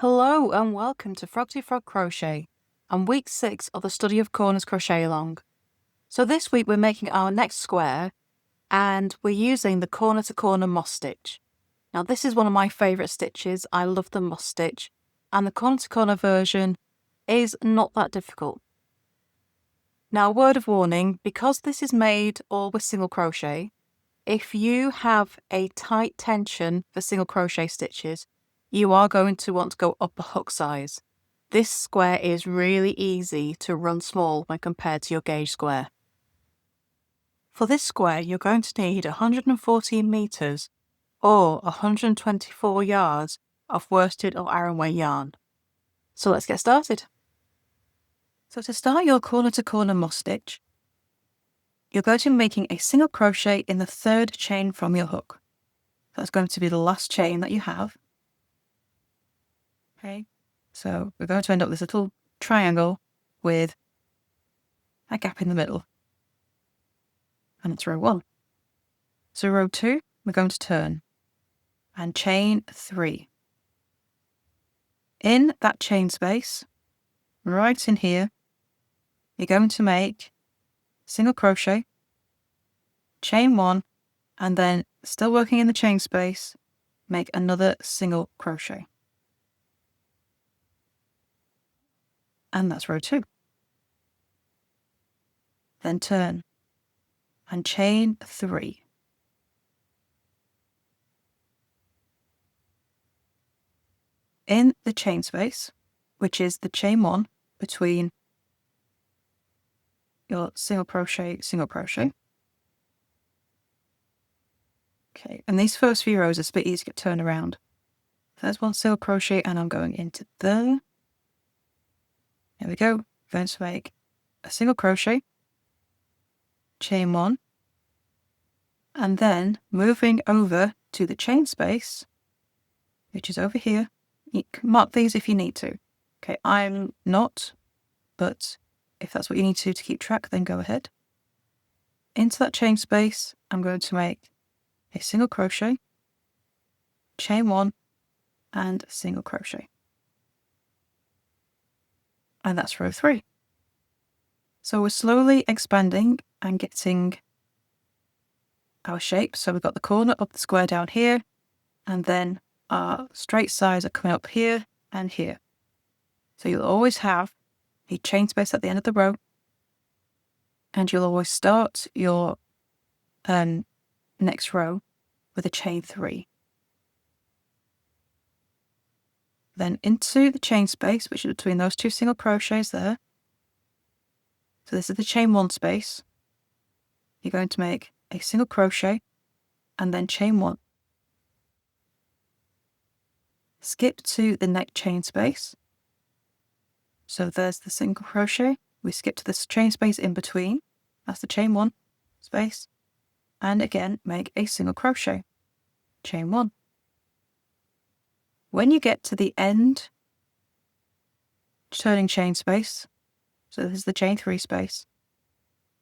Hello and welcome to Frog Crochet and week 6 of the Study of Corners Crochet Along. So this week we're making our next square and we're using the corner to corner moss stitch. Now this is one of my favourite stitches. I love the moss stitch and the corner to corner version is not that difficult. Now, a word of warning, because this is made all with single crochet, if you have a tight tension for single crochet stitches, you are going to want to go up a hook size. This square is really easy to run small when compared to your gauge square. For this square, you're going to need 114 metres or 124 yards of worsted or Aranway yarn. So let's get started. So to start your corner to corner moss stitch, you're going to be making a single crochet in the third chain from your hook. That's going to be the last chain that you have. Okay, so we're going to end up with this little triangle with a gap in the middle. And it's row 1. So row 2, we're going to turn and chain 3. In that chain space, right in here, you're going to make single crochet, chain 1, and then still working in the chain space, make another single crochet. And that's row 2. Then turn and chain 3. In the chain space, which is the chain 1 between your single crochet, single crochet. Okay, and these first few rows are a bit easy to turn around. There's one single crochet and I'm going into there. There we go. I'm going to make a single crochet, chain 1, and then moving over to the chain space, which is over here. You can mark these if you need to. Okay, I'm not, but if that's what you need to keep track, then go ahead. Into that chain space, I'm going to make a single crochet, chain 1, and a single crochet. And that's row 3. So we're slowly expanding and getting our shape. So we've got the corner of the square down here, and then our straight sides are coming up here and here. So you'll always have a chain space at the end of the row, and you'll always start your next row with a chain 3. Then into the chain space, which is between those 2 single crochets there. So this is the chain 1 space. You're going to make a single crochet and then chain 1. Skip to the next chain space. So there's the single crochet. We skip to this chain space in between. That's the chain 1 space. And again, make a single crochet. Chain 1. When you get to the end turning chain space, so this is the chain 3 space,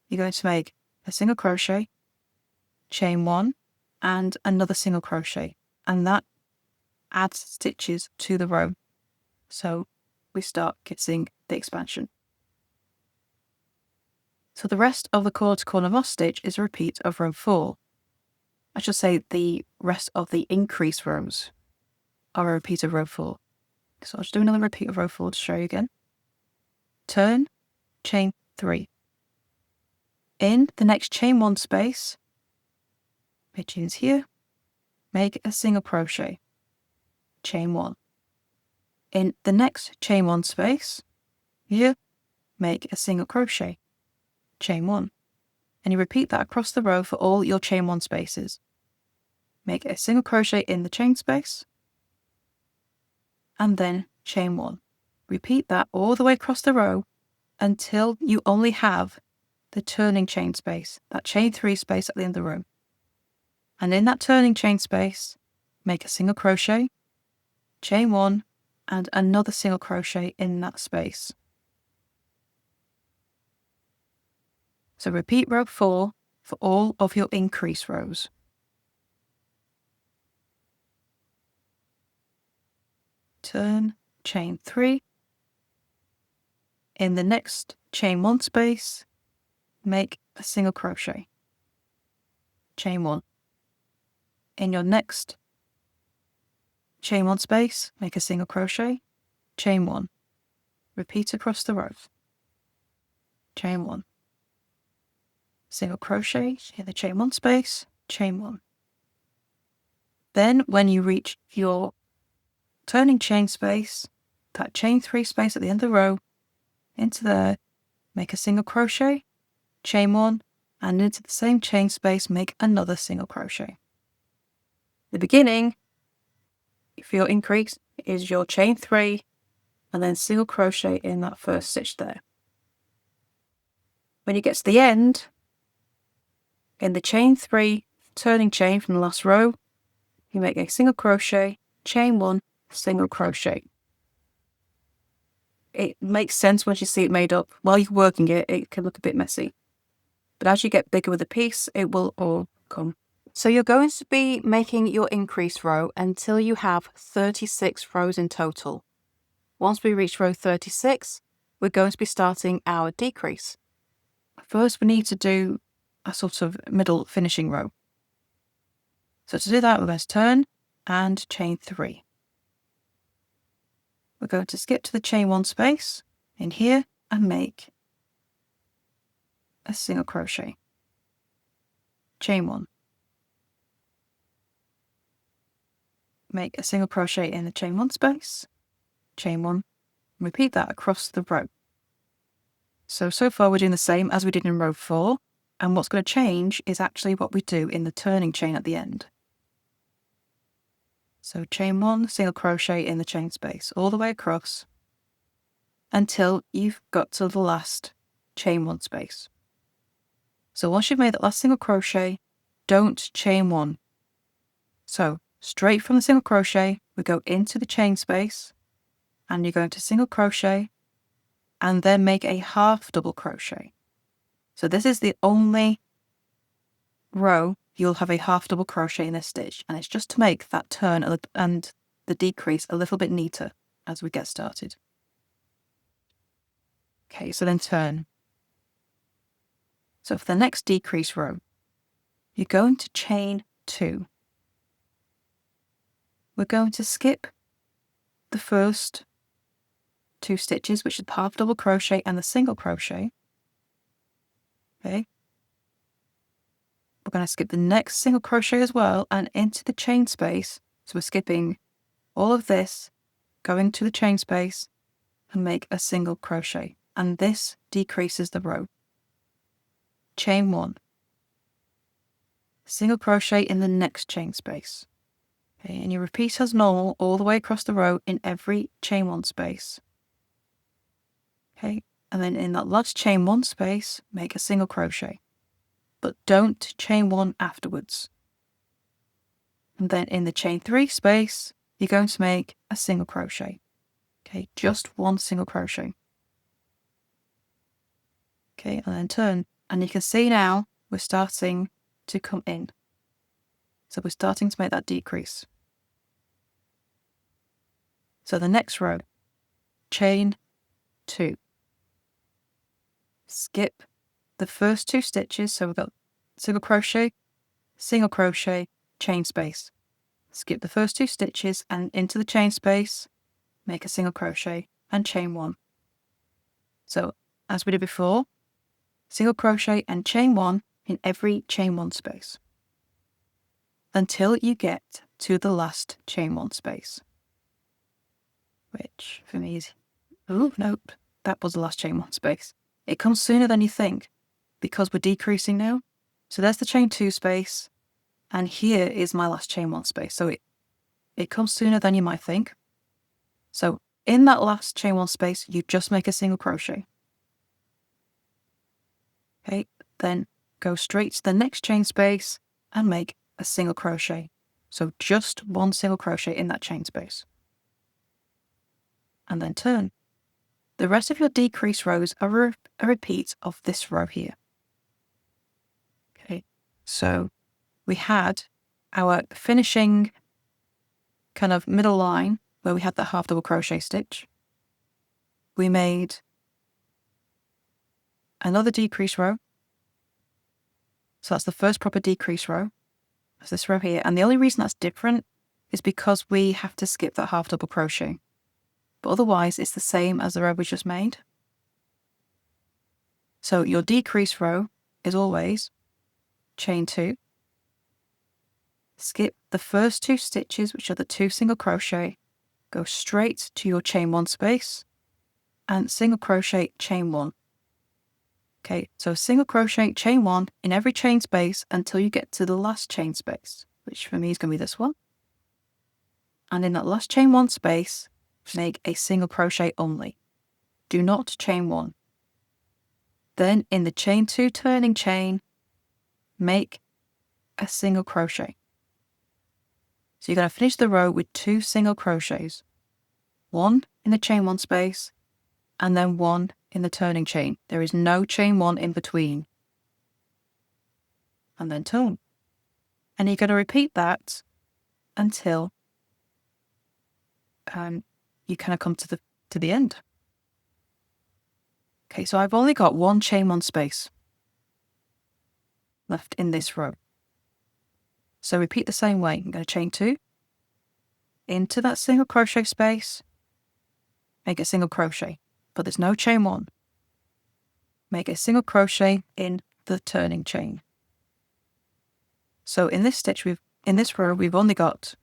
you're going to make a single crochet, chain 1, and another single crochet. And that adds stitches to the row. So we start getting the expansion. So the rest of the corner to corner moss stitch is a repeat of row 4. I should say the rest of the increase rows are a repeat of row 4. So I'll just do another repeat of row 4 to show you again. Turn, chain 3. In the next chain 1 space, which is here, make a single crochet, chain 1. In the next chain 1 space, here, make a single crochet, chain 1. And you repeat that across the row for all your chain 1 spaces. Make a single crochet in the chain space, and then chain 1. Repeat that all the way across the row until you only have the turning chain space, that chain 3 space at the end of the row. And in that turning chain space, make a single crochet, chain 1, and another single crochet in that space. So repeat row 4 for all of your increase rows. Turn, chain 3. In the next chain 1 space, make a single crochet, chain 1. In your next chain 1 space, make a single crochet, chain 1. Repeat across the row, chain 1. Single crochet in the chain 1 space, chain 1. Then when you reach your turning chain space, that chain 3 space at the end of the row, into there, make a single crochet, chain 1, and into the same chain space make another single crochet. The beginning for your increase is your chain 3 and then single crochet in that first stitch there. When you get to the end, in the chain 3 turning chain from the last row, you make a single crochet, chain 1, single crochet. It makes sense once you see it made up. While you're working it, it can look a bit messy. But as you get bigger with the piece, it will all come. So you're going to be making your increase row until you have 36 rows in total. Once we reach row 36, we're going to be starting our decrease. First, we need to do a sort of middle finishing row. So to do that, we're going to turn and chain 3. We're going to skip to the chain 1 space in here and make a single crochet, chain 1. Make a single crochet in the chain 1 space, chain 1. Repeat that across the row. So far we're doing the same as we did in row 4, and what's going to change is actually what we do in the turning chain at the end. So chain 1, single crochet in the chain space all the way across until you've got to the last chain 1 space. So once you've made that last single crochet, don't chain 1. So straight from the single crochet, we go into the chain space and you're going to single crochet and then make a half double crochet. So this is the only row you'll have a half double crochet in this stitch, and it's just to make that turn and the decrease a little bit neater as we get started. Okay, so then turn. So for the next decrease row, you're going to chain 2. We're going to skip the first 2 stitches, which is the half double crochet and the single crochet. Okay. We're going to skip the next single crochet as well and into the chain space. So we're skipping all of this, going to the chain space and make a single crochet. And this decreases the row. Chain 1. Single crochet in the next chain space. Okay, and you repeat as normal all the way across the row in every chain 1 space. Okay, and then in that last chain 1 space, make a single crochet. But don't chain 1 afterwards. And then in the chain 3 space, you're going to make a single crochet. Okay, just 1 single crochet. Okay, and then turn. And you can see now we're starting to come in. So we're starting to make that decrease. So the next row, chain 2. Skip the first 2 stitches. So we've got single crochet, chain space. Skip the first 2 stitches and into the chain space, make a single crochet and chain 1. So as we did before, single crochet and chain 1 in every chain 1 space until you get to the last chain 1 space, which for me is, oh nope, that was the last chain 1 space. It comes sooner than you think because we're decreasing now. So there's the chain 2 space, and here is my last chain 1 space. So it comes sooner than you might think. So in that last chain 1 space, you just make a single crochet. Okay, then go straight to the next chain space and make a single crochet. So just 1 single crochet in that chain space. And then turn. The rest of your decrease rows are a repeat of this row here. Okay, so we had our finishing kind of middle line where we had that half double crochet stitch, we made another decrease row. So that's the first proper decrease row. That's this row here. And the only reason that's different is because we have to skip that half double crochet. But otherwise, it's the same as the row we just made. So your decrease row is always chain 2, skip the first 2 stitches, which are the 2 single crochet, go straight to your chain 1 space, and single crochet chain 1. Okay, so single crochet chain 1 in every chain space until you get to the last chain space, which for me is going to be this one. And in that last chain 1 space, make a single crochet only. Do not chain 1. Then in the chain 2 turning chain, make a single crochet. So you're going to finish the row with 2 single crochets. 1 in the chain 1 space, and then 1 in the turning chain. There is no chain 1 in between. And then turn. And you're going to repeat that until you kind of come to the end. Okay, so I've only got 1 chain 1 space left in this row. So repeat the same way. I'm going to chain 2 into that single crochet space, make a single crochet, but there's no chain 1. Make a single crochet in the turning chain. So in this stitch, in this row, we've only got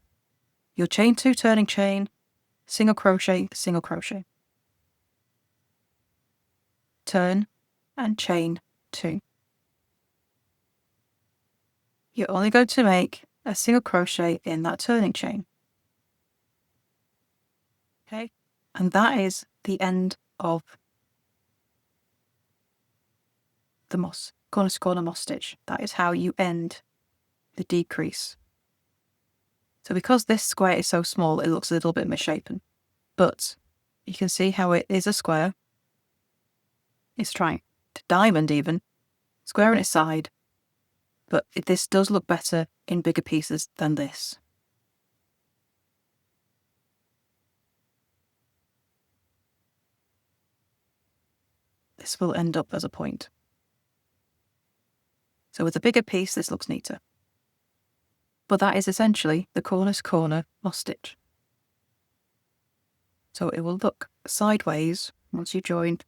your chain 2 turning chain, single crochet, turn, and chain 2. You're only going to make a single crochet in that turning chain. Okay, and that is the end of the moss, corner to corner moss stitch. That is how you end the decrease. So because this square is so small, it looks a little bit misshapen, but you can see how it is a square. It's trying to diamond even, square on its side, but this does look better in bigger pieces than this. This will end up as a point. So with a bigger piece, this looks neater. But that is essentially the corner to corner moss stitch. So it will look sideways once you join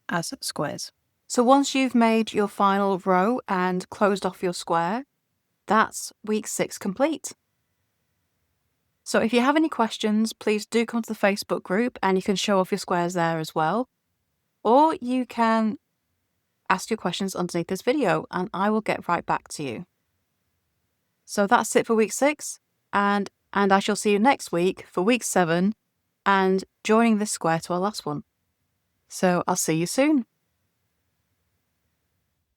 as squares. So once you've made your final row and closed off your square, that's week 6 complete. So if you have any questions, please do come to the Facebook group and you can show off your squares there as well. Or you can ask your questions underneath this video and I will get right back to you. So that's it for week 6, and I shall see you next week for week 7 and joining this square to our last one. So I'll see you soon.